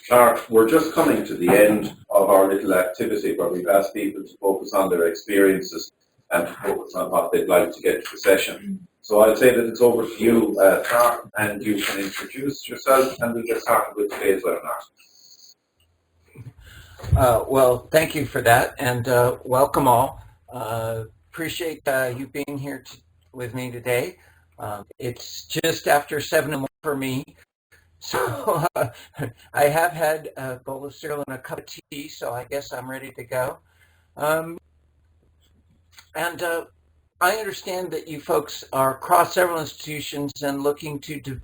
Clark, we're just coming to the end of our little activity where we've asked people to focus on their experiences and to focus on what they'd like to get to the session. So I'll say that it's over to you, Clark, and you can introduce yourself and we'll get started with today's webinar. Well, thank you for that, and welcome all. Appreciate you being here with me today. It's just after 7 o'clock for me, so I have had a bowl of cereal and a cup of tea, so I guess I'm ready to go. I understand that you folks are across several institutions and looking to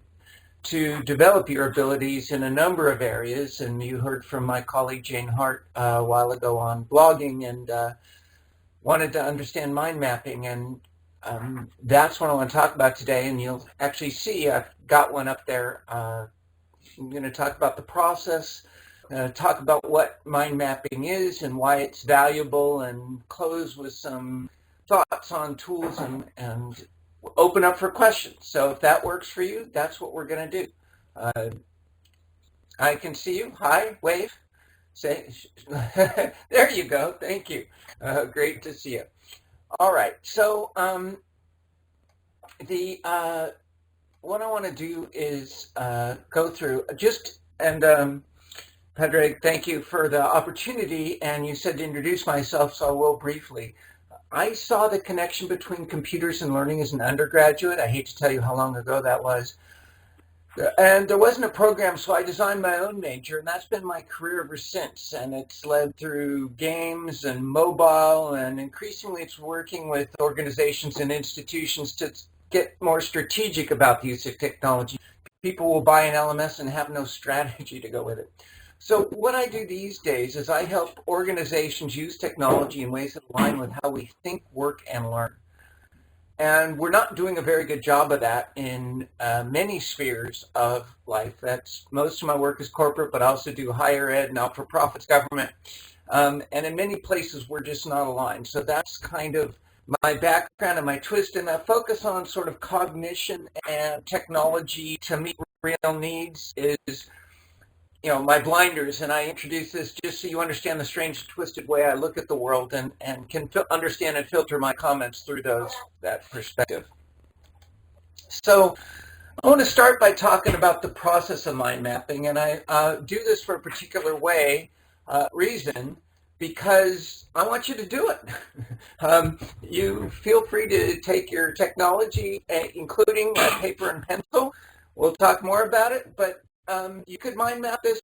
develop your abilities in a number of areas, and you heard from my colleague Jane Hart a while ago on blogging and wanted to understand mind mapping, and that's what I want to talk about today. And you'll actually see I've got one up there. I'm going to talk about the process, talk about what mind mapping is and why it's valuable, and close with some thoughts on tools and open up for questions. So if that works for you, that's what we're going to do. I can see you. Hi, wave. Say, there you go. Thank you. Great to see you. All right. So what I want to do is go through Padraig, thank you for the opportunity. And you said to introduce myself, so I will briefly. I saw the connection between computers and learning as an undergraduate. I hate to tell you how long ago that was. And there wasn't a program, so I designed my own major, and that's been my career ever since. And it's led through games and mobile, and increasingly it's working with organizations and institutions to get more strategic about the use of technology. People will buy an LMS and have no strategy to go with it. So what I do these days is I help organizations use technology in ways that align with how we think, work, and learn. And we're not doing a very good job of that in many spheres of life. That's most of my work is corporate, but I also do higher ed, not-for-profits, government. And in many places, we're just not aligned. So that's kind of my background and my twist, and I focus on sort of cognition and technology to meet real needs is my blinders, and I introduce this just so you understand the strange, twisted way I look at the world and can understand and filter my comments through that perspective. So I want to start by talking about the process of mind mapping, and I do this for a particular reason, because I want you to do it. You feel free to take your technology, including paper and pencil. We'll talk more about it, but you could mind map this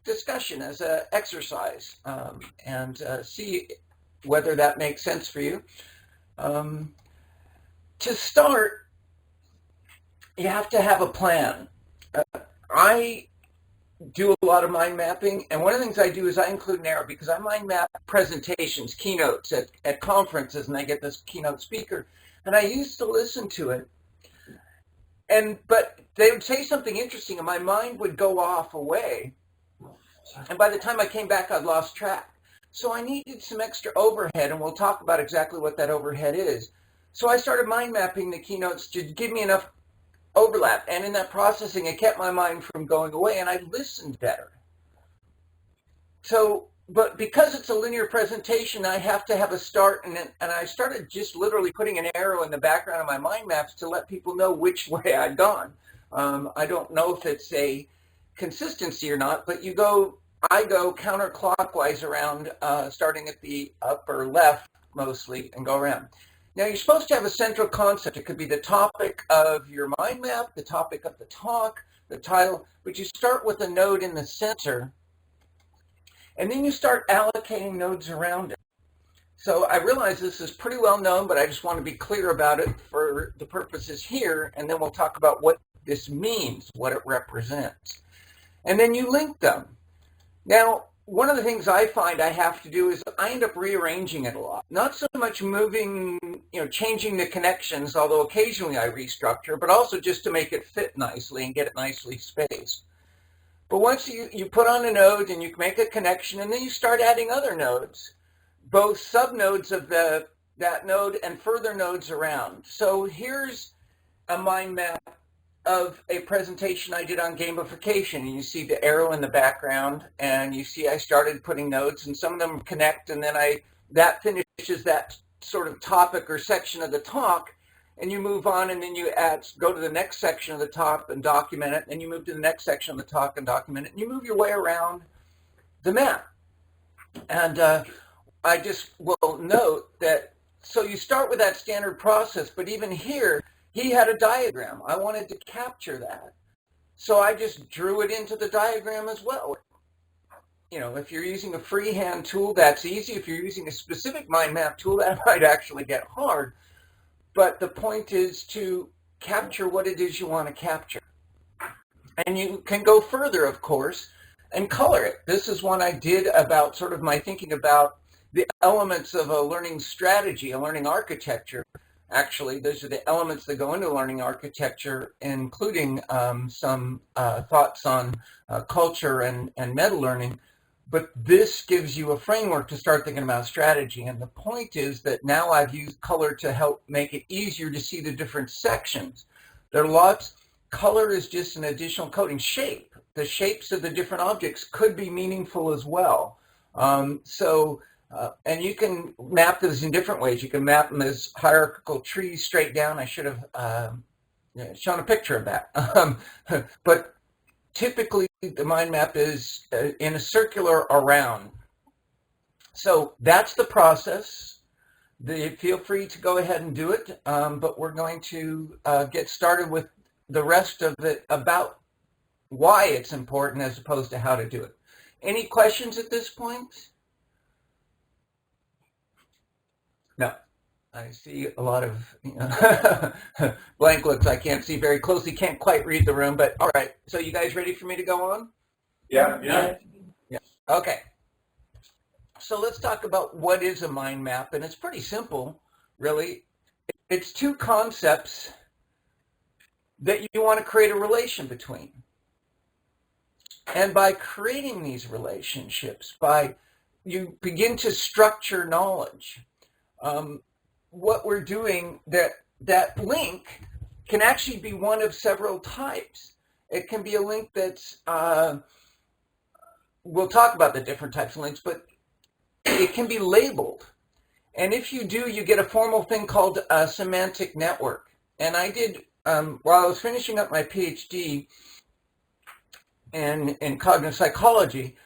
discussion as an exercise and see whether that makes sense for you. To start, you have to have a plan. I do a lot of mind mapping, and one of the things I do is I include an arrow, because I mind map presentations, keynotes at conferences, and I get this keynote speaker, and I used to listen to it. But they would say something interesting, and my mind would go off away. And by the time I came back, I'd lost track. So I needed some extra overhead, and we'll talk about exactly what that overhead is. So I started mind mapping the keynotes to give me enough overlap. And in that processing, it kept my mind from going away, and I listened better. But because it's a linear presentation, I have to have a start, and I started just literally putting an arrow in the background of my mind maps to let people know which way I'd gone. I don't know if it's a consistency or not, but I go counterclockwise around, starting at the upper left mostly, and go around. Now, you're supposed to have a central concept. It could be the topic of your mind map, the topic of the talk, the title, but you start with a node in the center, and then you start allocating nodes around it. So I realize this is pretty well known, but I just want to be clear about it for the purposes here, and then we'll talk about what this means, what it represents. And then you link them. Now, one of the things I find I have to do is I end up rearranging it a lot. Not so much moving, changing the connections, although occasionally I restructure, but also just to make it fit nicely and get it nicely spaced. But once you put on a node and you make a connection, and then you start adding other nodes, both subnodes of that node and further nodes around. So here's a mind map of a presentation I did on gamification, and you see the arrow in the background, and you see I started putting notes, and some of them connect, and then that finishes that sort of topic or section of the talk, and you move on, and then you go to the next section of the talk and document it, and you move to the next section of the talk and document it, and you move your way around the map. And I just will note that, so you start with that standard process, but even here, he had a diagram. I wanted to capture that. So I just drew it into the diagram as well. You know, if you're using a freehand tool, that's easy. If you're using a specific mind map tool, that might actually get hard. But the point is to capture what it is you want to capture. And you can go further, of course, and color it. This is one I did about sort of my thinking about the elements of a learning strategy, a learning architecture. Actually, those are the elements that go into learning architecture, including some thoughts on culture and meta-learning. But this gives you a framework to start thinking about strategy. And the point is that now I've used color to help make it easier to see the different sections. There are lots. Color is just an additional coding. Shape. The shapes of the different objects could be meaningful as well. And you can map those in different ways. You can map them as hierarchical trees straight down. I should have shown a picture of that. But typically, the mind map is in a circular around. So that's the process. Feel free to go ahead and do it. But we're going to get started with the rest of it about why it's important as opposed to how to do it. Any questions at this point? No. I see a lot of blank looks. I can't see very closely, can't quite read the room, but all right. So you guys ready for me to go on? Yeah. Okay. So let's talk about what is a mind map, and it's pretty simple, really. It's two concepts that you want to create a relation between. And by creating these relationships, you begin to structure knowledge. What we're doing, that link can actually be one of several types. It can be a link that's, we'll talk about the different types of links, but it can be labeled. And if you do, you get a formal thing called a semantic network. And I did, while I was finishing up my PhD in cognitive psychology,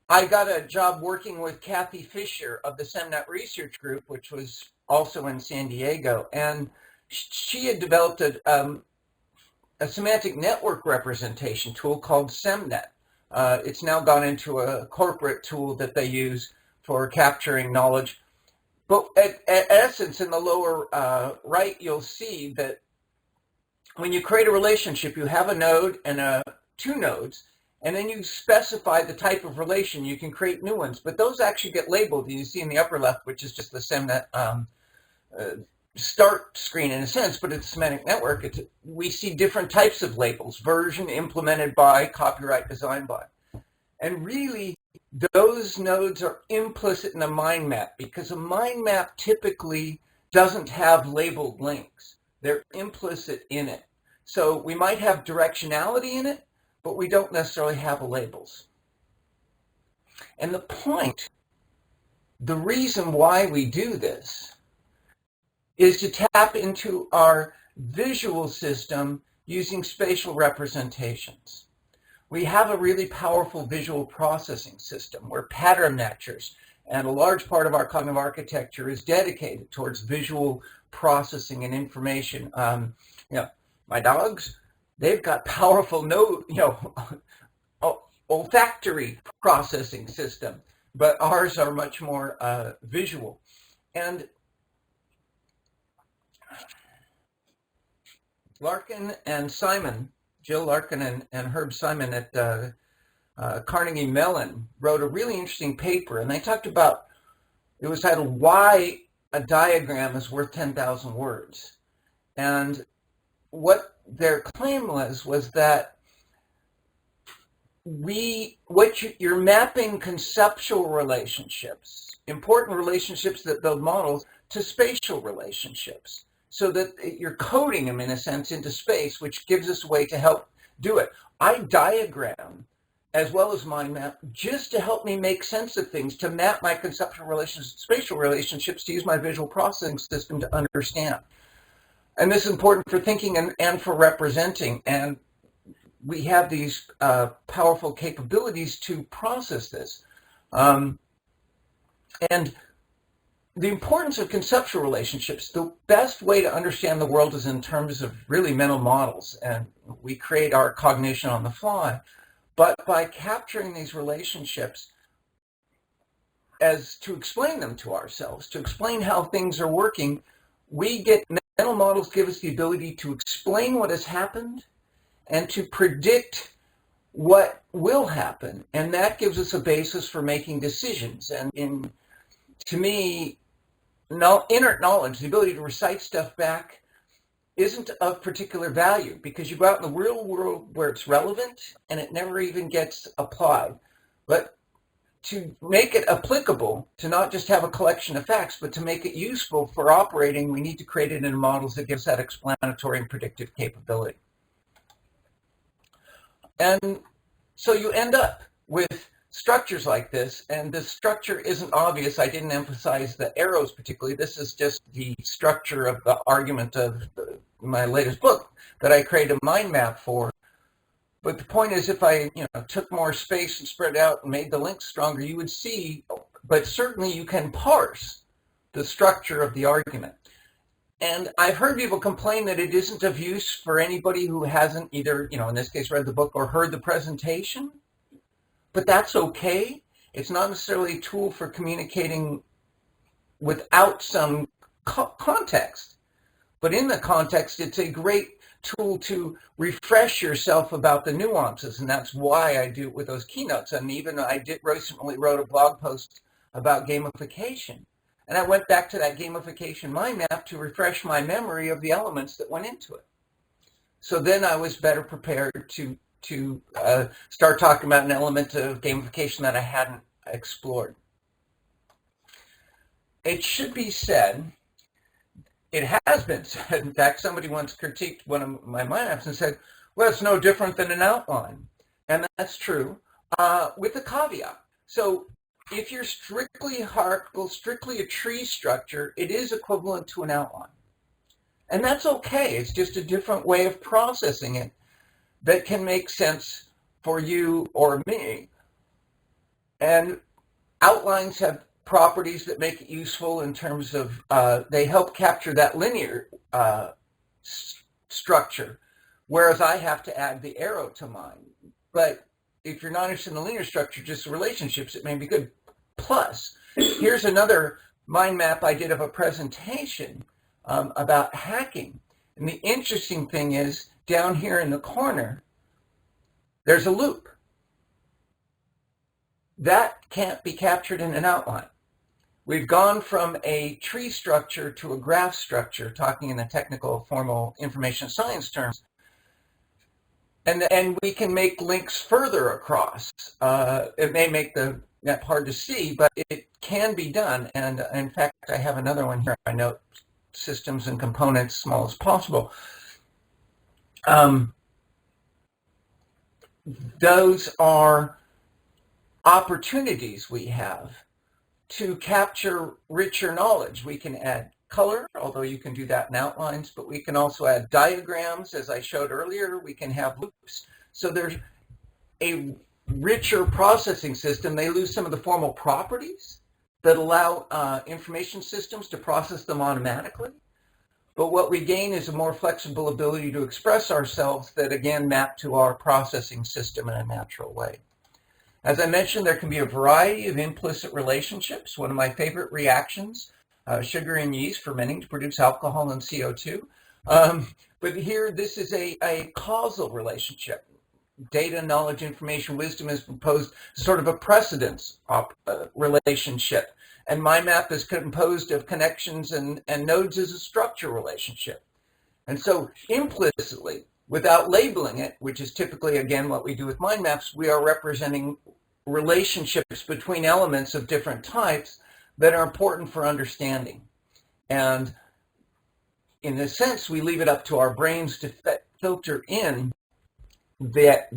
I got a job working with Kathy Fisher of the SEMNet Research Group, which was also in San Diego. And she had developed a semantic network representation tool called SEMNet. It's now gone into a corporate tool that they use for capturing knowledge. But at essence, in the lower right, you'll see that when you create a relationship, you have a node and two nodes, and then you specify the type of relation. You can create new ones, but those actually get labeled. You see in the upper left, which is just the SEMNet start screen in a sense, but it's a semantic network. We see different types of labels: version, implemented by, copyright, designed by. And really, those nodes are implicit in a mind map, because a mind map typically doesn't have labeled links. They're implicit in it. So we might have directionality in it, but we don't necessarily have labels. And the point, the reason why we do this, is to tap into our visual system using spatial representations. We have a really powerful visual processing system. We're pattern matchers, and a large part of our cognitive architecture is dedicated towards visual processing and information. My dogs, they've got powerful olfactory processing system, but ours are much more visual. And Larkin and Simon, Jill Larkin and Herb Simon at Carnegie Mellon wrote a really interesting paper, and they talked about, it was titled "Why a Diagram is Worth 10,000 Words." And what their claim was that you're mapping conceptual relationships, important relationships that build models, to spatial relationships. so that you're coding them in a sense into space, which gives us a way to help do it. I diagram as well as mind map just to help me make sense of things, to map my conceptual relationships, spatial relationships, to use my visual processing system to understand. And this is important for thinking and for representing. And we have these powerful capabilities to process this. And the importance of conceptual relationships, the best way to understand the world is in terms of really mental models. And we create our cognition on the fly. But by capturing these relationships as to explain them to ourselves, to explain how things are working, we get mental models give us the ability to explain what has happened and to predict what will happen. And that gives us a basis for making decisions. And to me, inner knowledge, the ability to recite stuff back, isn't of particular value, because you go out in the real world where it's relevant and it never even gets applied. But to make it applicable, to not just have a collection of facts, but to make it useful for operating, we need to create it in models that gives that explanatory and predictive capability. And so you end up with structures like this, and the structure isn't obvious. I didn't emphasize the arrows particularly. This is just the structure of the argument of my latest book that I created a mind map for. But the point is, if I took more space and spread out and made the links stronger, you would see, but certainly you can parse the structure of the argument. And I've heard people complain that it isn't of use for anybody who hasn't either, in this case, read the book or heard the presentation. But that's okay. It's not necessarily a tool for communicating without some context. But in the context, it's a great tool to refresh yourself about the nuances. And that's why I do it with those keynotes. And even I recently wrote a blog post about gamification. And I went back to that gamification mind map to refresh my memory of the elements that went into it. So then I was better prepared to start talking about an element of gamification that I hadn't explored. It should be said, it has been said, in fact, somebody once critiqued one of my mind maps and said, well, it's no different than an outline. And that's true, with a caveat. So if you're strictly hierarchical, strictly a tree structure, it is equivalent to an outline. And that's okay. It's just a different way of processing it that can make sense for you or me. And outlines have properties that make it useful in terms of they help capture that linear structure, whereas I have to add the arrow to mine. But if you're not interested in the linear structure, just the relationships, it may be good. Plus, here's another mind map I did of a presentation about hacking. And the interesting thing is, down here in the corner, there's a loop. That can't be captured in an outline. We've gone from a tree structure to a graph structure, talking in the technical, formal information science terms. And we can make links further across. It may make that hard to see, but it can be done. And in fact, I have another one here. I note systems and components small as possible. Those are opportunities we have to capture richer knowledge. We can add color, although you can do that in outlines, but we can also add diagrams, as I showed earlier. We can have loops. So there's a richer processing system. They lose some of the formal properties that allow information systems to process them automatically. But what we gain is a more flexible ability to express ourselves that, again, map to our processing system in a natural way. As I mentioned, there can be a variety of implicit relationships. One of my favorite reactions, sugar and yeast fermenting to produce alcohol and CO2. But here, this is a causal relationship. Data, knowledge, information, wisdom is proposed sort of a precedence relationship. And my map is composed of connections and nodes as a structure relationship. And so implicitly, without labeling it, which is typically, again, what we do with mind maps, we are representing relationships between elements of different types that are important for understanding. And in a sense, we leave it up to our brains to filter in that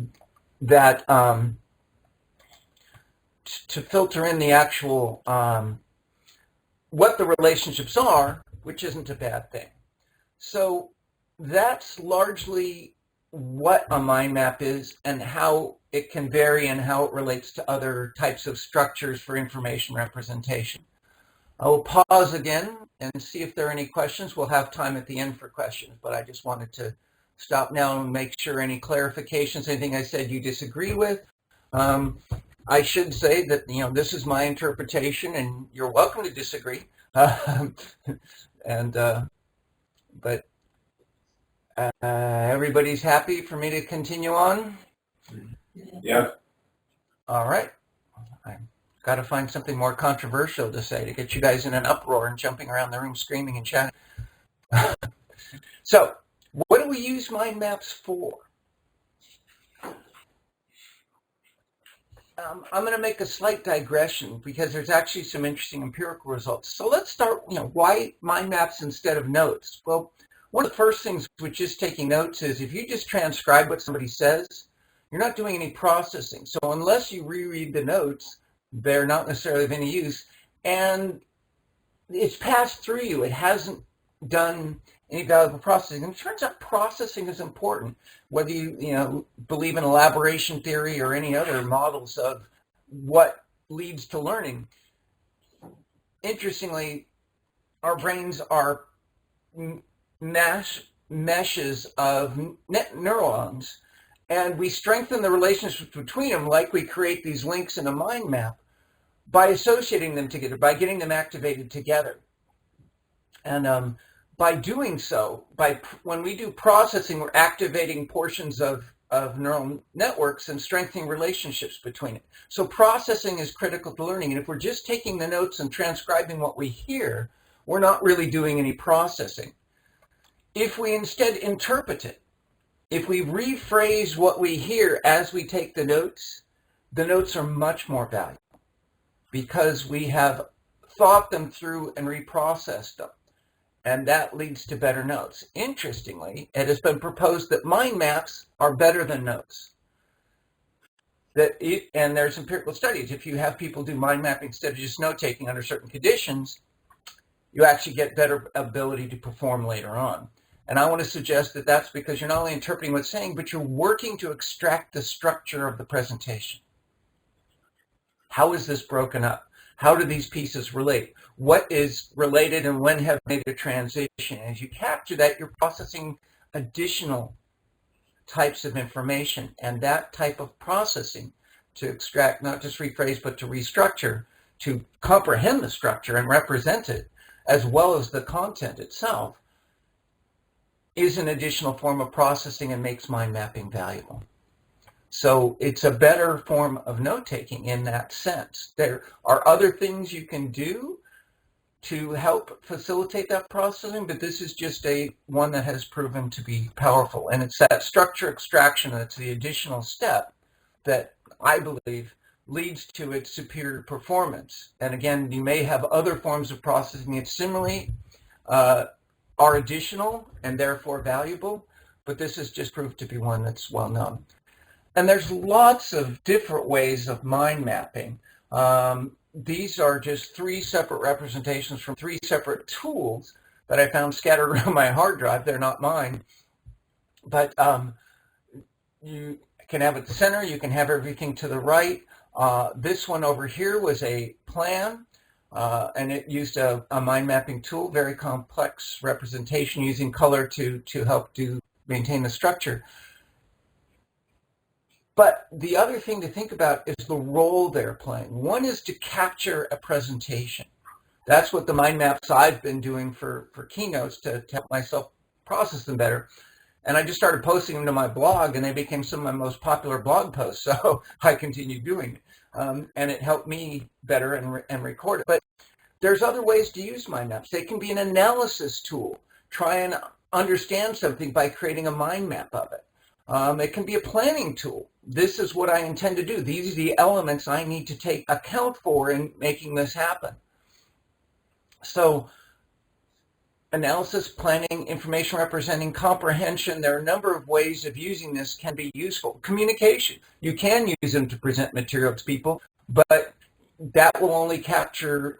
to filter in the actual what the relationships are, which isn't a bad thing. So that's largely what a mind map is and how it can vary and how it relates to other types of structures for information representation. I will pause again and see if there are any questions. We'll have time at the end for questions, but I just wanted to stop now and make sure any clarifications, anything I said you disagree with. I should say that, this is my interpretation and you're welcome to disagree. But everybody's happy for me to continue on? Yeah. All right. I've got to find something more controversial to say to get you guys in an uproar and jumping around the room screaming and chatting. So, what do we use mind maps for? I'm going to make a slight digression because there's actually some interesting empirical results. So let's start, why mind maps instead of notes? Well, one of the first things with just taking notes is if you just transcribe what somebody says, you're not doing any processing. So unless you reread the notes, they're not necessarily of any use. And it's passed through you. It hasn't done any valuable processing. And it turns out processing is important, whether you believe in elaboration theory or any other models of what leads to learning. Interestingly, our brains are meshes of neurons, and we strengthen the relationships between them like we create these links in a mind map by associating them together, by getting them activated together. And by doing so, when we do processing, we're activating portions of neural networks and strengthening relationships between it. So processing is critical to learning. And if we're just taking the notes and transcribing what we hear, we're not really doing any processing. If we instead interpret it, if we rephrase what we hear as we take the notes are much more valuable because we have thought them through and reprocessed them. And that leads to better notes. Interestingly, it has been proposed that mind maps are better than notes. And there's empirical studies. If you have people do mind mapping instead of just note taking under certain conditions, you actually get better ability to perform later on. And I want to suggest that that's because you're not only interpreting what's saying, but you're working to extract the structure of the presentation. How is this broken up? How do these pieces relate? What is related and when have made a transition? As you capture that, you're processing additional types of information, and that type of processing to extract, not just rephrase, but to restructure, to comprehend the structure and represent it, as well as the content itself, is an additional form of processing and makes mind mapping valuable. So it's a better form of note-taking in that sense. There are other things you can do to help facilitate that processing, but this is just one that has proven to be powerful. And it's that structure extraction that's the additional step that I believe leads to its superior performance. And again, you may have other forms of processing that similarly are additional and therefore valuable, but this has just proved to be one that's well known. And there's lots of different ways of mind mapping. These are just 3 separate representations from 3 separate tools that I found scattered around my hard drive. They're not mine. But you can have at the center, you can have everything to the right. This one over here was a plan, and it used a mind mapping tool, very complex representation using color to help maintain the structure. But the other thing to think about is the role they're playing. One is to capture a presentation. That's what the mind maps I've been doing for keynotes to help myself process them better. And I just started posting them to my blog, and they became some of my most popular blog posts. So I continued doing it. And it helped me better and record it. But there's other ways to use mind maps. They can be an analysis tool. Try and understand something by creating a mind map of it. It can be a planning tool. This is what I intend to do. These are the elements I need to take account for in making this happen. So analysis, planning, information representing, comprehension. There are a number of ways of using this can be useful. Communication. You can use them to present material to people, but that will only capture,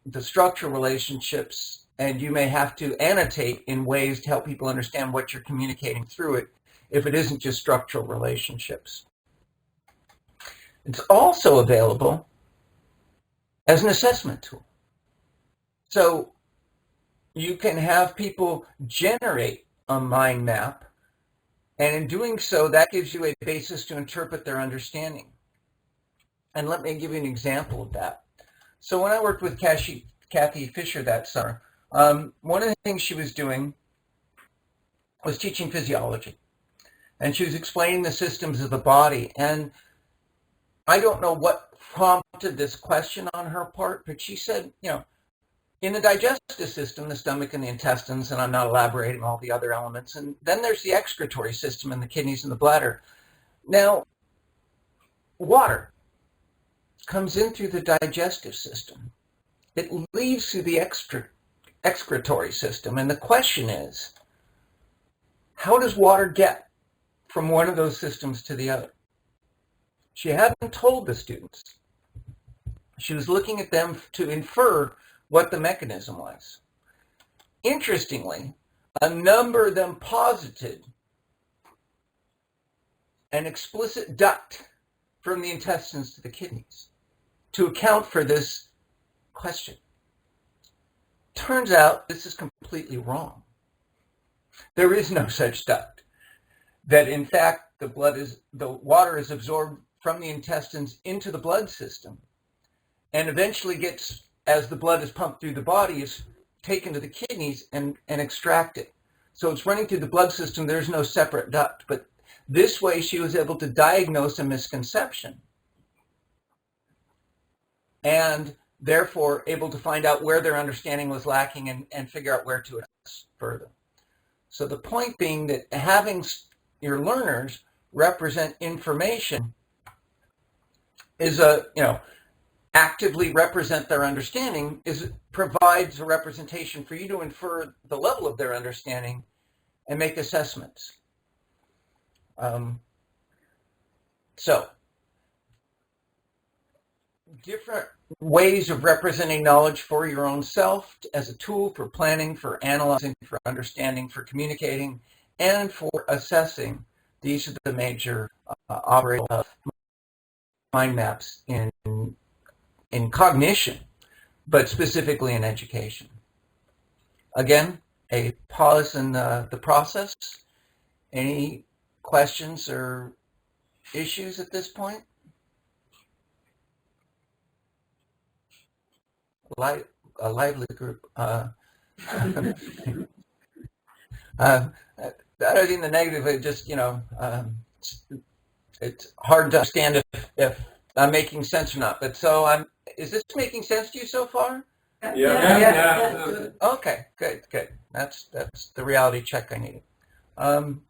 the structural relationships, and you may have to annotate in ways to help people understand what you're communicating through it if it isn't just structural relationships. It's also available as an assessment tool. So you can have people generate a mind map, and in doing so, that gives you a basis to interpret their understanding. And let me give you an example of that. So when I worked with Kathy Fisher that summer, one of the things she was doing was teaching physiology. And she was explaining the systems of the body. And I don't know what prompted this question on her part, but she said, in the digestive system, the stomach and the intestines, and I'm not elaborating all the other elements, and then there's the excretory system and the kidneys and the bladder. Now, water comes in through the digestive system. It leaves through the excretory system. And the question is, how does water get from one of those systems to the other? She hadn't told the students. She was looking at them to infer what the mechanism was. Interestingly, a number of them posited an explicit duct from the intestines to the kidneys to account for this question. Turns out this is completely wrong. There is no such duct. That in fact the water is absorbed from the intestines into the blood system, and eventually gets, as the blood is pumped through the body, is taken to the kidneys and extracted. So it's running through the blood system. There's no separate duct. But this way she was able to diagnose a misconception, and therefore able to find out where their understanding was lacking and figure out where to address further. So the point being that having your learners represent information is actively represent their understanding provides a representation for you to infer the level of their understanding and make assessments. So different ways of representing knowledge for your own self as a tool for planning, for analyzing, for understanding, for communicating, and for assessing. These are the major operations of mind maps in cognition, but specifically in education. Again, a pause in the process. Any questions or issues at this point? A lively group. Other than the negative, it just, it's hard to understand if I'm making sense or not. But so is this making sense to you so far? Yeah. Okay, good. That's the reality check I needed.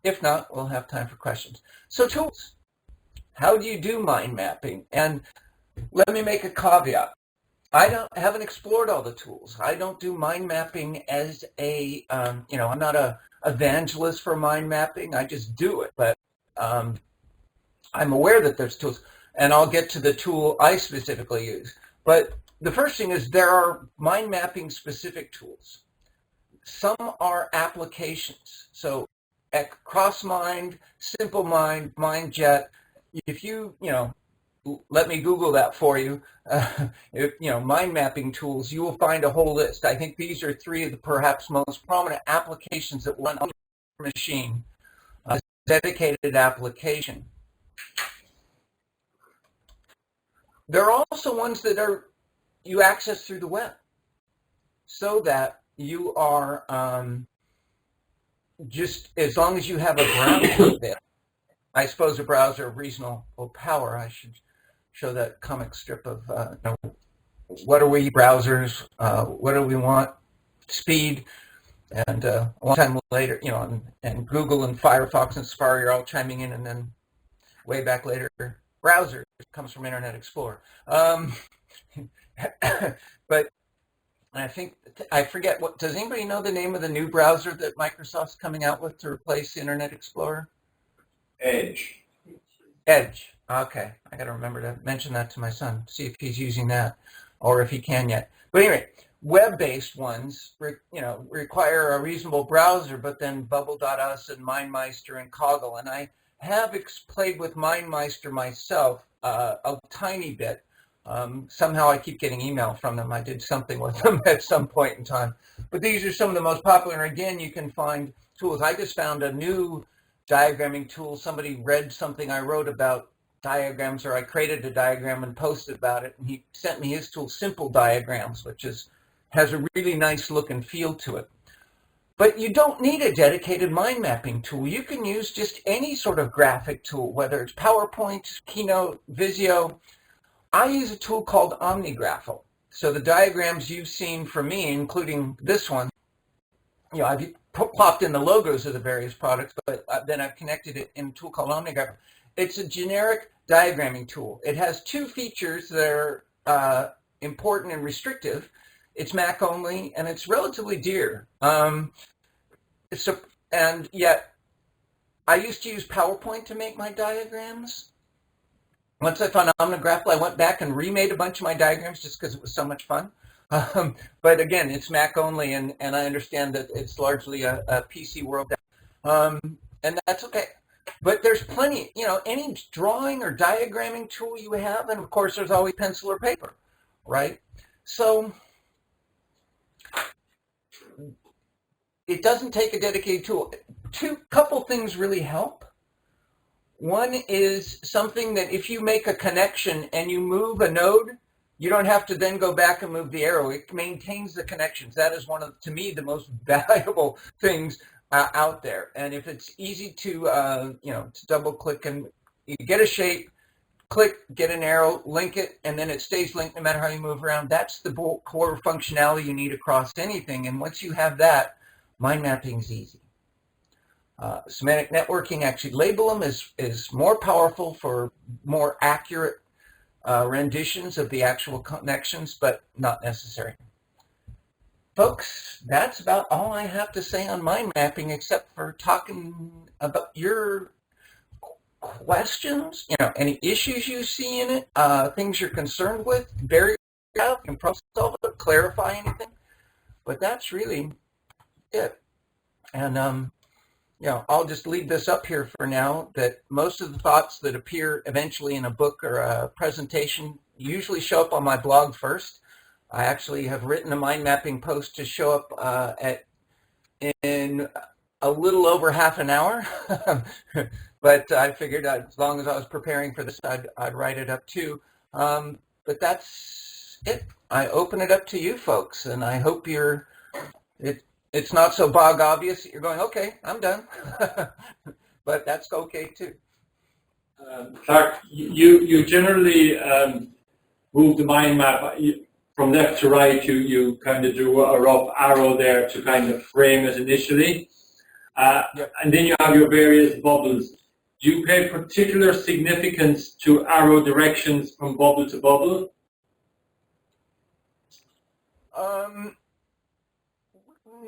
If not, we'll have time for questions. So tools. How do you do mind mapping? And let me make a caveat. I haven't explored all the tools. I don't do mind mapping as I'm not a evangelist for mind mapping. I just do it. But I'm aware that there's tools, and I'll get to the tool I specifically use. But the first thing is there are mind mapping specific tools. Some are applications. So at CrossMind, Simple Mind, MindJet, if you let me Google that for you. Mind mapping tools, you will find a whole list. I think these are three of the perhaps most prominent applications that run on your machine. A dedicated application. There are also ones that you access through the web, so that you are just, as long as you have a browser there. I suppose a browser of reasonable power. I should show that comic strip of what are we browsers, what do we want, speed, and a long time later, and Google and Firefox and Safari are all chiming in, and then way back later, browser comes from Internet Explorer. But And I forget does anybody know the name of the new browser that Microsoft's coming out with to replace Internet Explorer? Edge. Edge. Okay, I got to remember to mention that to my son, see if he's using that or if he can yet. But anyway, web-based ones, require a reasonable browser, but then Bubble.us and MindMeister and Coggle. And I have played with MindMeister myself a tiny bit. Somehow I keep getting email from them. I did something with them at some point in time. But these are some of the most popular. Again, you can find tools. I just found a new diagramming tool. Somebody read something I wrote about diagrams, or I created a diagram and posted about it, and he sent me his tool, Simple Diagrams, which has a really nice look and feel to it. But you don't need a dedicated mind mapping tool. You can use just any sort of graphic tool, whether it's PowerPoint, Keynote, Visio. I use a tool called OmniGraffle. So the diagrams you've seen from me, including this one, I've plopped in the logos of the various products, but then I've connected it in a tool called OmniGraffle. It's a generic diagramming tool. It has two features that are important and restrictive. It's Mac only, and it's relatively dear. And yet, I used to use PowerPoint to make my diagrams. Once I found OmniGraffle, I went back and remade a bunch of my diagrams just because it was so much fun. But again, it's Mac only, and I understand that it's largely a PC world. And that's okay. But there's plenty, any drawing or diagramming tool you have, and of course there's always pencil or paper, right? So it doesn't take a dedicated tool. Couple things really help. One is something that if you make a connection and you move a node, you don't have to then go back and move the arrow. It maintains the connections. That is one of, to me, the most valuable things out there. And if it's easy to, to double click and you get a shape, click, get an arrow, link it, and then it stays linked no matter how you move around. That's the core functionality you need across anything. And once you have that, mind mapping is easy. Semantic networking, actually label them, is more powerful for more accurate renditions of the actual connections, but not necessary. Folks, that's about all I have to say on mind mapping, except for talking about your questions, any issues you see in it, things you're concerned with, you can problem solve it, clarify anything. But that's really it. And I'll just leave this up here for now, that most of the thoughts that appear eventually in a book or a presentation usually show up on my blog first. I actually have written a mind mapping post to show up in a little over half an hour, but I figured as long as I was preparing for this, I'd write it up too. But that's it. I open it up to you folks, and I hope it's not so bog obvious that you're going, okay, I'm done. But that's okay too. Clark, you generally move the mind map from left to right. You kind of do a rough arrow there to kind of frame it initially. Yep. And then you have your various bubbles. Do you pay particular significance to arrow directions from bubble to bubble?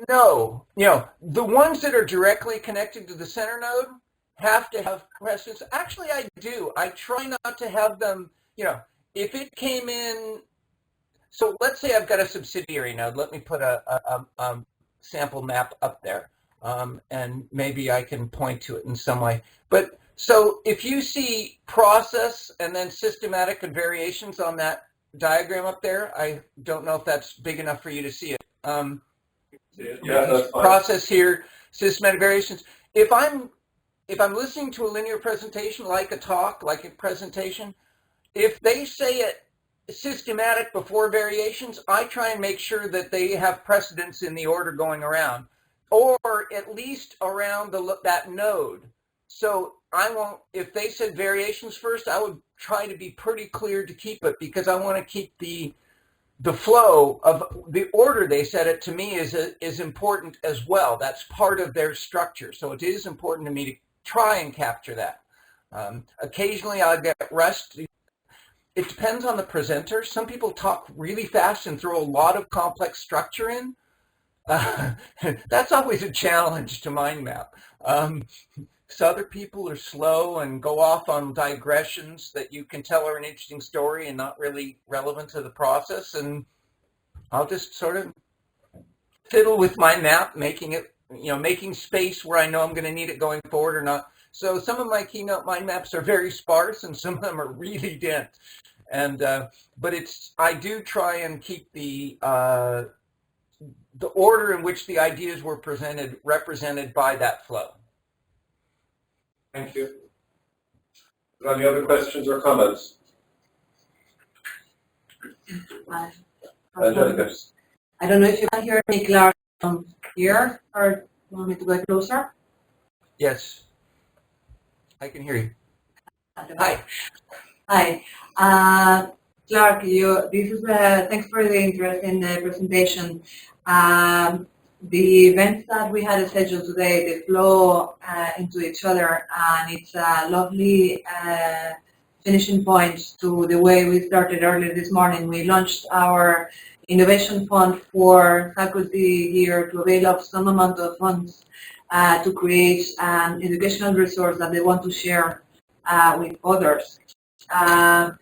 No. The ones that are directly connected to the center node have to have precedence. Actually, I do. I try not to have them, if it came in. So let's say I've got a subsidiary node. Let me put a sample map up there, and maybe I can point to it in some way. But so if you see process and then systematic and variations on that diagram up there, I don't know if that's big enough for you to see it. Yeah, that's fine. Process here, systematic variations. If I'm listening to a linear presentation, like a talk, like a presentation, if they say it systematic before variations, I try and make sure that they have precedence in the order going around, or at least around that node. So I won't, if they said variations first, I would try to be pretty clear to keep it, because I want to keep the flow of the order they set it to me is important as well. That's part of their structure. So it is important to me to try and capture that. Occasionally I'll get rest. it depends on the presenter. Some people talk really fast and throw a lot of complex structure in. That's always a challenge to mind map. So other people are slow and go off on digressions that you can tell are an interesting story and not really relevant to the process. And I'll just sort of fiddle with my map, making it, making space where I know I'm going to need it going forward or not. So some of my keynote mind maps are very sparse and some of them are really dense. And but I do try and keep the order in which the ideas were represented by that flow. Thank you. Any other questions or comments? Angelica. I don't know if you can hear me, Clark, from here, or you want me to go closer? Yes, I can hear you. Hi. Hi. Clark, thanks for the interest in the presentation. The events that we had scheduled today, they flow into each other, and it's a lovely finishing point to the way we started earlier this morning. We launched our innovation fund for faculty here to avail of some amount of funds to create an educational resource that they want to share with others. I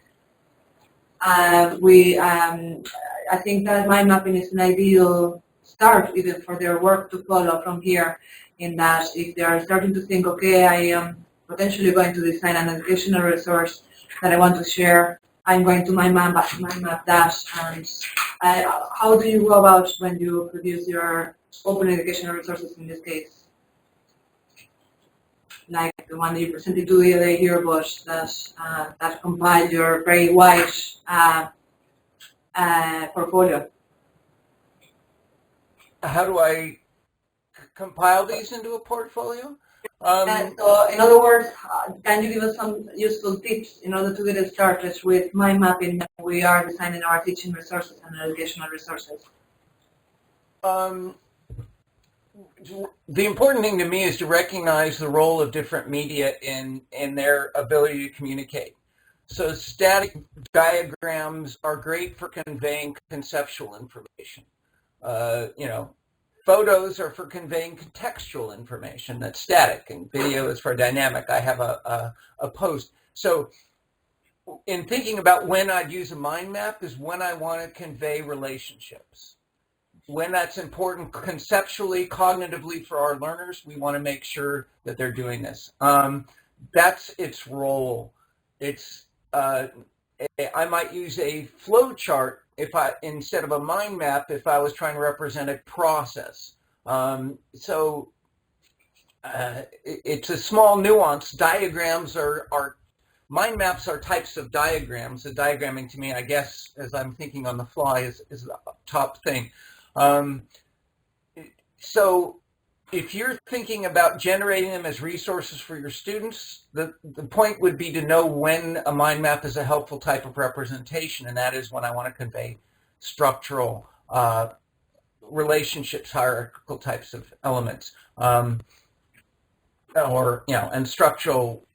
think that mind mapping is an ideal start even for their work to follow from here, in that if they are starting to think, okay, I am potentially going to design an educational resource that I want to share, I'm going to mind map that. And how do you go about when you produce your open educational resources in this case? Like the one that you presented to the other here, but that compiled your very wide portfolio. How do I compile these into a portfolio? So, in other words, can you give us some useful tips in order to get started with mind mapping when we are designing our teaching resources and educational resources? The important thing to me is to recognize the role of different media in their ability to communicate. So static diagrams are great for conveying conceptual information. Photos are for conveying contextual information that's static, and video is for dynamic. I have a post. So in thinking about when I'd use a mind map is when I want to convey relationships. When that's important conceptually, cognitively for our learners, we want to make sure that they're doing this. That's its role. I might use a flow chart instead of a mind map if I was trying to represent a process. It's a small nuance. Diagrams mind maps are types of diagrams. The diagramming to me, I guess, as I'm thinking on the fly, is the top thing. So if you're thinking about generating them as resources for your students, the point would be to know when a mind map is a helpful type of representation, and that is when I want to convey structural relationships, hierarchical types of elements, and structural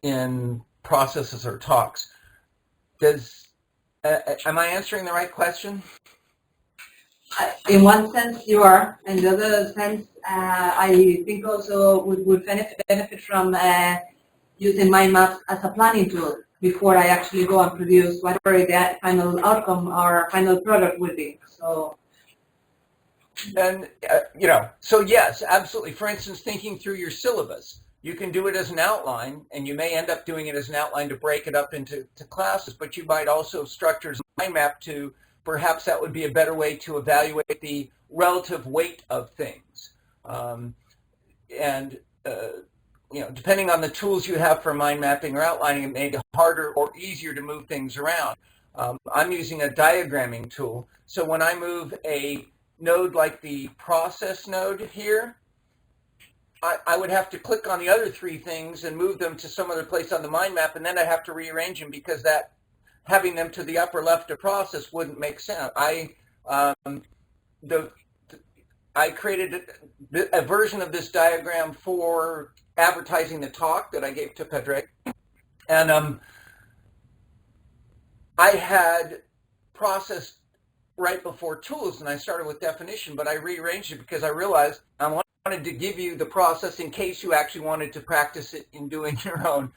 in processes or talks. Am I answering the right question? In one sense, you are. In the other sense, I think also would benefit from using mind maps as a planning tool before I actually go and produce whatever the final outcome or final product will be. So. And, so yes, absolutely. For instance, thinking through your syllabus, you can do it as an outline, and you may end up doing it as an outline to break it up into classes, but you might also structure a mind map to, perhaps that would be a better way to evaluate the relative weight of things. Depending on the tools you have for mind mapping or outlining, it may be harder or easier to move things around. I'm using a diagramming tool. So when I move a node like the process node here, I would have to click on the other three things and move them to some other place on the mind map, and then I'd have to rearrange them because having them to the upper left of process wouldn't make sense. I created a version of this diagram for advertising the talk that I gave to Padraig, and I had processed right before tools, and I started with definition, but I rearranged it because I realized I wanted to give you the process in case you actually wanted to practice it in doing your own,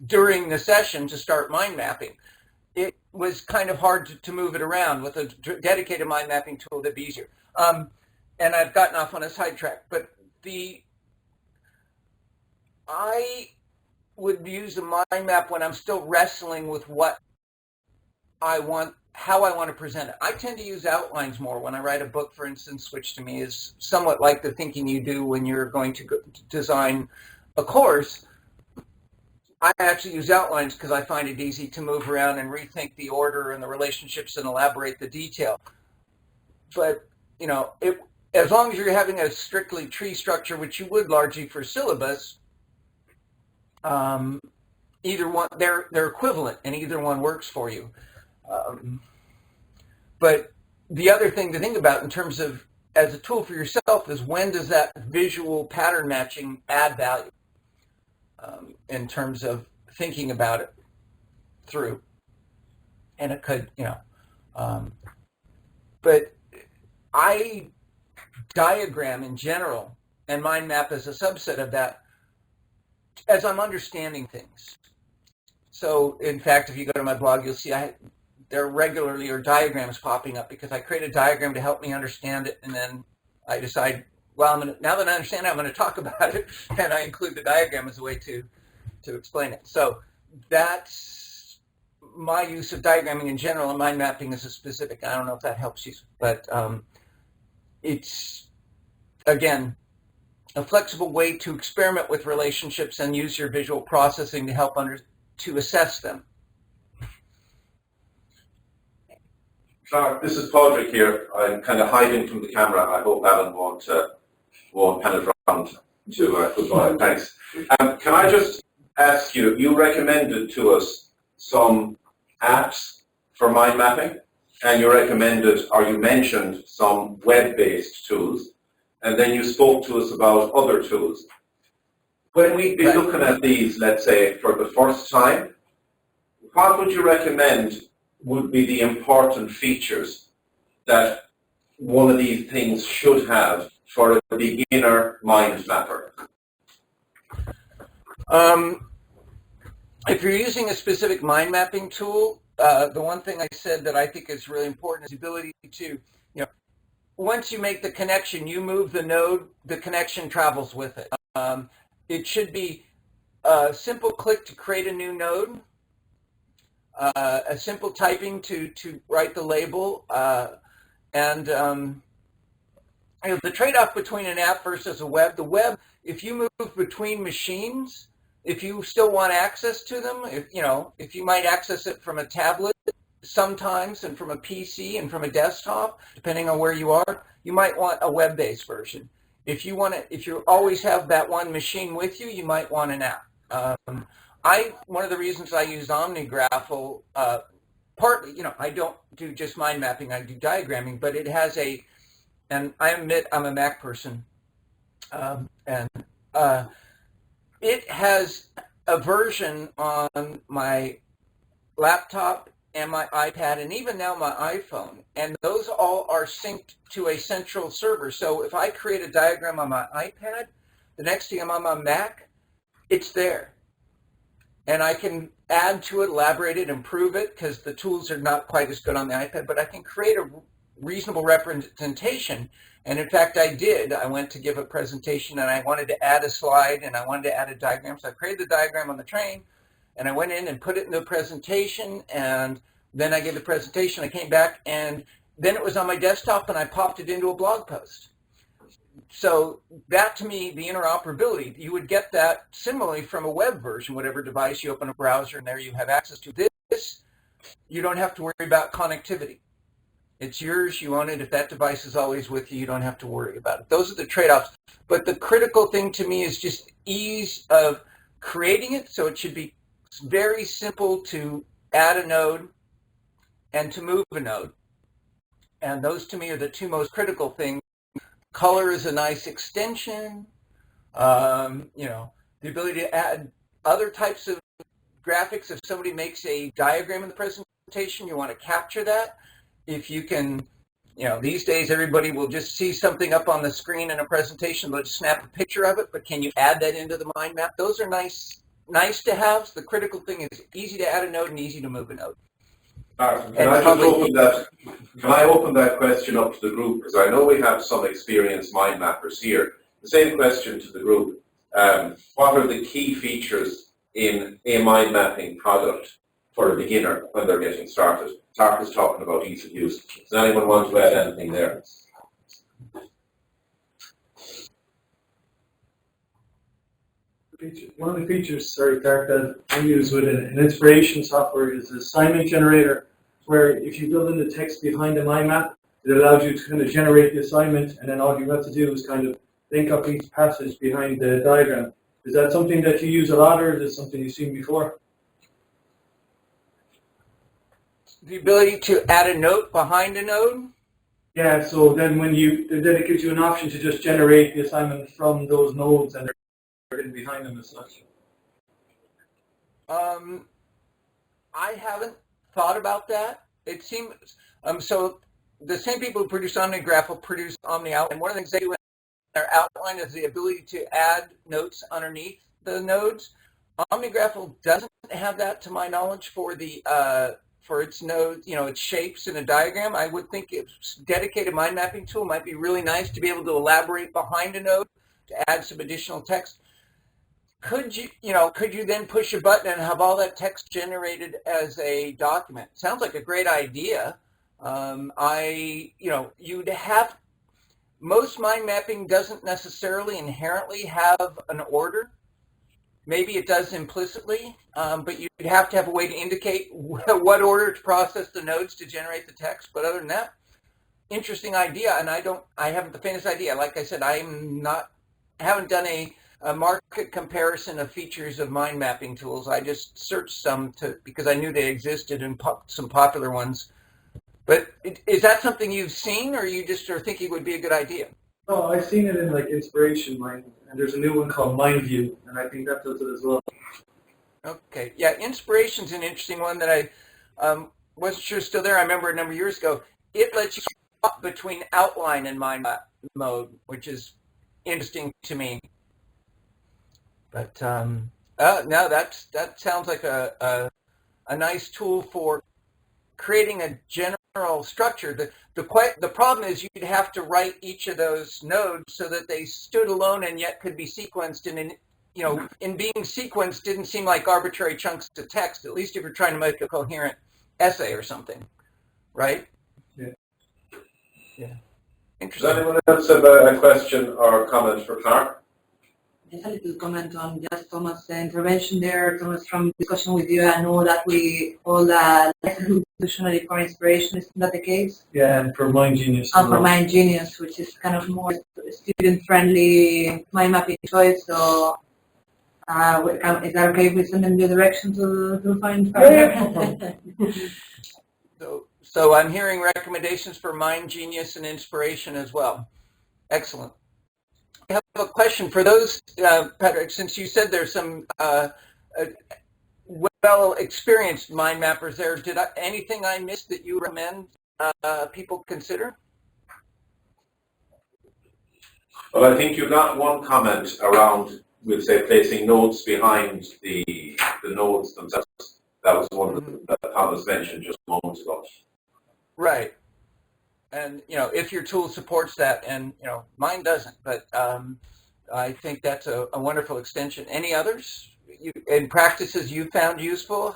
during the session to start mind mapping. It was kind of hard to move it around. With a dedicated mind mapping tool, that'd be easier. And I've gotten off on a sidetrack, but I would use a mind map when I'm still wrestling with what I want, how I want to present it. I tend to use outlines more when I write a book, for instance, which to me is somewhat like the thinking you do when you're going to design a course. I actually use outlines because I find it easy to move around and rethink the order and the relationships and elaborate the detail. But, as long as you're having a strictly tree structure, which you would largely for syllabus, either one, they're equivalent and either one works for you. But the other thing to think about in terms of as a tool for yourself is when does that visual pattern matching add value in terms of thinking about it through. And it could, but I diagram in general and mind map as a subset of that as I'm understanding things. So in fact, if you go to my blog, you'll see there regularly are diagrams popping up because I create a diagram to help me understand it, and then I decide, well, now that I understand it, I'm going to talk about it, and I include the diagram as a way to explain it. So that's my use of diagramming in general, and mind mapping is a specific. I don't know if that helps you, but it's, again, a flexible way to experiment with relationships and use your visual processing to help to assess them. Clark, this is Padraig here. I'm kind of hiding from the camera. I hope Alan won't pan it around to goodbye. Thanks. Can I just ask you, you recommended to us some apps for mind mapping, and you mentioned some web-based tools, and then you spoke to us about other tools. When we'd be looking at these, let's say, for the first time, what would you recommend would be the important features that one of these things should have for a beginner mind mapper? If you're using a specific mind mapping tool, the one thing I said that I think is really important is the ability to, once you make the connection, you move the node, the connection travels with it. It should be a simple click to create a new node, a simple typing to write the label, and the trade-off between an app versus the web, if you move between machines, if you still want access to them, if you might access it from a tablet sometimes and from a PC and from a desktop, depending on where you are, you might want a web-based version. If you always have that one machine with you, you might want an app. One of the reasons I use OmniGraffle, partly, I don't do just mind mapping, I do diagramming, but it has and I admit I'm a Mac person, it has a version on my laptop and my iPad and even now my iPhone, and those all are synced to a central server. So if I create a diagram on my iPad, the next thing I'm on my Mac, it's there. And I can add to it, elaborate it, improve it, because the tools are not quite as good on the iPad, but I can create a reasonable representation. And in fact, I did. I went to give a presentation and I wanted to add a slide and I wanted to add a diagram. So I created the diagram on the train and I went in and put it in the presentation, and then I gave the presentation. I came back and then it was on my desktop and I popped it into a blog post. So that, to me, the interoperability, you would get that similarly from a web version, whatever device you open a browser and there you have access to. This, you don't have to worry about connectivity. It's yours, you own it. If that device is always with you, you don't have to worry about it. Those are the trade-offs. But the critical thing to me is just ease of creating it. So it should be very simple to add a node and to move a node. And those, to me, are the two most critical things. Color is a nice extension. The ability to add other types of graphics. If somebody makes a diagram in the presentation, presentation, you want to capture that. If you can, these days everybody will just see something up on the screen in a presentation, they'll just snap a picture of it, but can you add that into the mind map? Those are nice to have. The critical thing is easy to add a node and easy to move a node. Can I open that question up to the group? Because I know we have some experienced mind mappers here. The same question to the group. What are the key features in a mind mapping product for a beginner when they're getting started? Clark is talking about ease of use. Does anyone want to add anything there? One of the features, sorry, Clark, that I use with an inspiration software is the assignment generator, where if you build in the text behind the mind map, it allows you to kind of generate the assignment, and then all you have to do is kind of link up each passage behind the diagram. Is that something that you use a lot, or is it something you've seen before? The ability to add a note behind a node? Yeah, so then then it gives you an option to just generate the assignment from those nodes and they're in behind them as such. I haven't thought about that. It seems, so the same people who produce OmniGraph will produce OmniOutline. And one of the things they do in their outline is the ability to add notes underneath the nodes. OmniGraph doesn't have that, to my knowledge, for the for its nodes, its shapes in a diagram. I would think a dedicated mind mapping tool might be really nice to be able to elaborate behind a node to add some additional text. Could you then push a button and have all that text generated as a document? Sounds like a great idea. You'd have, most mind mapping doesn't necessarily inherently have an order. Maybe it does implicitly, but you'd have to have a way to indicate what order to process the nodes to generate the text. But other than that, interesting idea, and I haven't the faintest idea. Like I said, haven't done a market comparison of features of mind mapping tools. I just searched some because I knew they existed and some popular ones. But is that something you've seen, or you just are thinking would be a good idea? Oh, I've seen it in like Inspiration Mind, and there's a new one called Mind View, and I think that does it as well. Okay, yeah, Inspiration's an interesting one that I wasn't sure still there. I remember a number of years ago. It lets you swap between outline and mind map mode, which is interesting to me. But no, that sounds like a nice tool for creating a general structure. The problem is you'd have to write each of those nodes so that they stood alone and yet could be sequenced. And in being sequenced didn't seem like arbitrary chunks of text. At least if you're trying to make a coherent essay or something, right? Yeah. Interesting. Does anyone else have a question or comment for Clark? Just a little comment on just Thomas' intervention there. Thomas, from discussion with you, I know that we all evolutionary for inspiration. Is that the case? Yeah, and for Mind Genius. And for Mind Genius, which is kind of more student-friendly mind mapping choice. So, is that okay if we send them the direction to find? So I'm hearing recommendations for Mind Genius and Inspiration as well. Excellent. I have a question for those, Patrick, since you said there's some well-experienced mind mappers there. Anything I missed that you recommend people consider? Well, I think you got one comment around, we'll say, placing nodes behind the nodes themselves. That was one that Thomas mentioned just moments ago. Right. And, if your tool supports that, and, mine doesn't, but I think that's a wonderful extension. Any others in practices you found useful,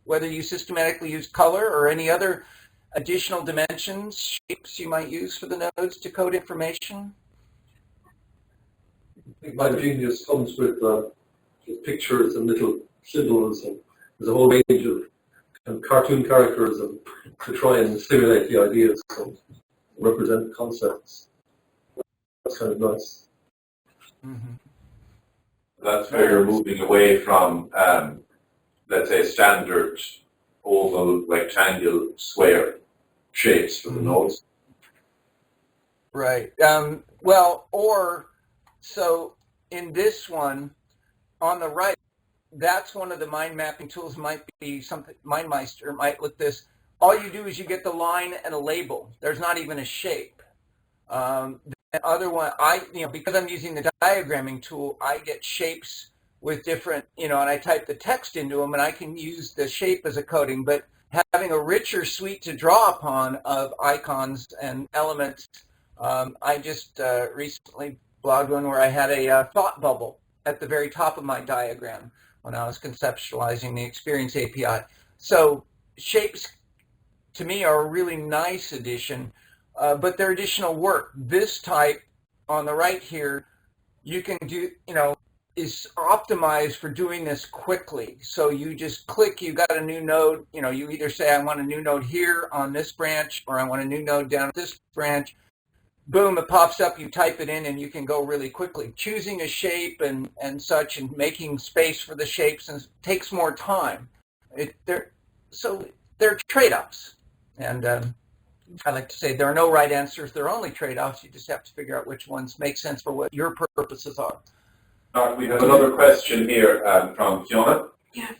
whether you systematically use color or any other additional dimensions, shapes you might use for the nodes to code information? I think Mind Genius comes with pictures and little symbols, and there's a whole range of cartoon characters to try and stimulate the ideas and represent concepts. That's kind of nice. Mm-hmm. That's where you're moving away from, let's say, standard oval, rectangle, square shapes for the nodes. Right. So in this one, on the right, that's one of the mind mapping tools. Might be something MindMeister might look this. All you do is you get the line and a label. There's not even a shape. The other one, because I'm using the diagramming tool, I get shapes with different, and I type the text into them, and I can use the shape as a coding. But having a richer suite to draw upon of icons and elements, I just recently blogged one where I had a thought bubble at the very top of my diagram when I was conceptualizing the Experience API. So shapes, to me, are a really nice addition, but they're additional work. This type on the right here, you can do, is optimized for doing this quickly. So you just click, you got a new node, you either say, I want a new node here on this branch, or I want a new node down at this branch. Boom, it pops up, you type it in, and you can go really quickly. Choosing a shape and such, and making space for the shapes takes more time. They're trade-offs. And I like to say there are no right answers, there are only trade-offs. You just have to figure out which ones make sense for what your purposes are. We have another question here from Fiona. Yeah.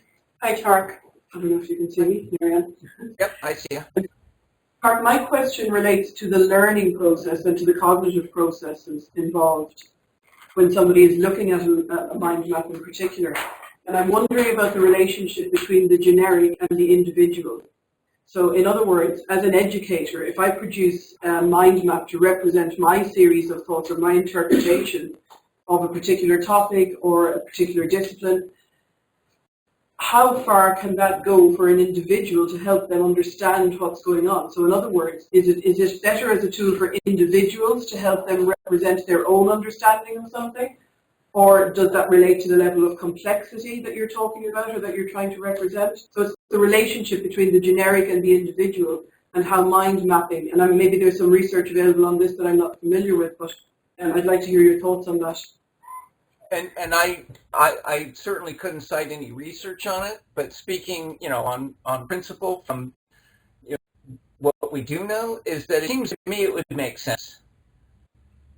Hi, Clark. I don't know if you can see me, Marianne. Yep, I see you. Clark, my question relates to the learning process and to the cognitive processes involved when somebody is looking at a mind map in particular. And I'm wondering about the relationship between the generic and the individual. So in other words, as an educator, if I produce a mind map to represent my series of thoughts or my interpretation of a particular topic or a particular discipline, how far can that go for an individual to help them understand what's going on? So in other words, is it better as a tool for individuals to help them represent their own understanding of something? Or does that relate to the level of complexity that you're talking about or that you're trying to represent? So it's the relationship between the generic and the individual and how mind mapping, and maybe there's some research available on this that I'm not familiar with, but I'd like to hear your thoughts on that. And I certainly couldn't cite any research on it, but speaking, on principle from what we do know is that it seems to me it would make sense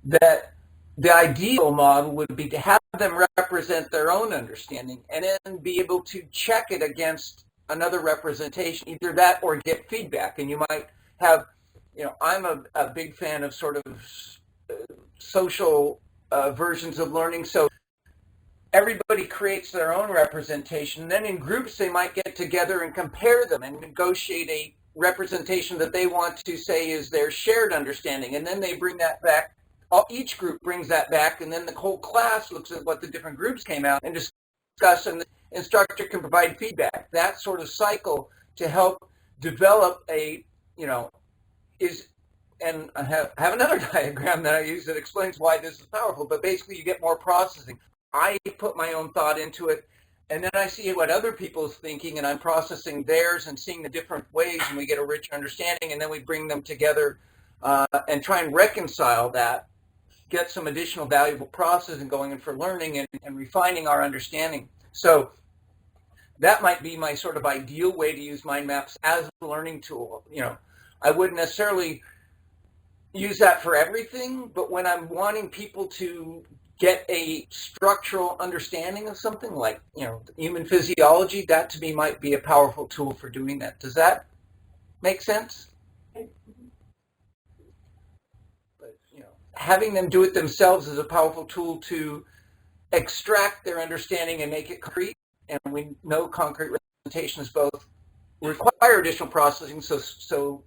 that the ideal model would be to have them represent their own understanding and then be able to check it against another representation, either that or get feedback. And you might have, I'm a big fan of sort of social versions of learning. So everybody creates their own representation. And then in groups, they might get together and compare them and negotiate a representation that they want to say is their shared understanding. And then they bring that back. Each group brings that back, and then the whole class looks at what the different groups came out and discuss, and the instructor can provide feedback. That sort of cycle to help develop and I have another diagram that I use that explains why this is powerful, but basically you get more processing. I put my own thought into it, and then I see what other people's thinking, and I'm processing theirs and seeing the different ways, and we get a richer understanding, and then we bring them together and try and reconcile that, get some additional valuable processing going in for learning and refining our understanding. So that might be my sort of ideal way to use mind maps as a learning tool. I wouldn't necessarily use that for everything, but when I'm wanting people to get a structural understanding of something like, human physiology, that to me might be a powerful tool for doing that. Does that make sense? But, having them do it themselves is a powerful tool to extract their understanding and make it concrete. And we know concrete representations both require additional processing, so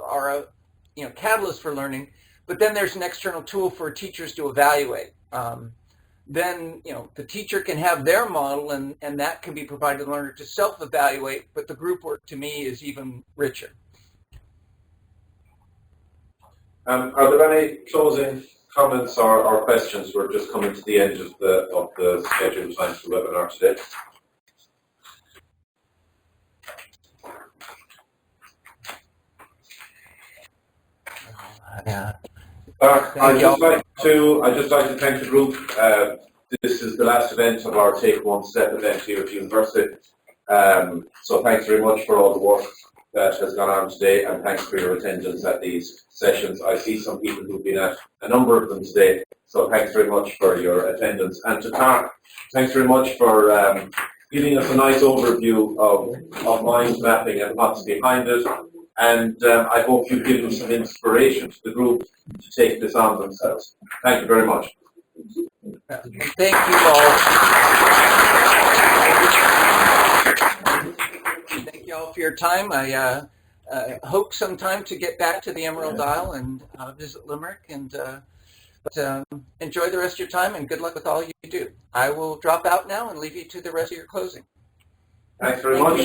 are a catalyst for learning. But then there's an external tool for teachers to evaluate. Then the teacher can have their model, and that can be provided to the learner to self-evaluate. But the group work to me is even richer. Are there any closing comments or questions? We're just coming to the end of the scheduled time for the webinar today. Yeah. I'd just like to thank the group. This is the last event of our Take One Step event here at the university. So thanks very much for all the work that has gone on today, and thanks for your attendance at these sessions. I see some people who've been at a number of them today, so thanks very much for your attendance. And to Clark, thanks very much for giving us a nice overview of mind mapping and what's behind it. And I hope you've given some inspiration to the group to take this on themselves. Thank you very much. Thank you all. Thank you all for your time. I hope sometime to get back to the Emerald Isle and visit Limerick. And but enjoy the rest of your time and good luck with all you do. I will drop out now and leave you to the rest of your closing. Thanks very much.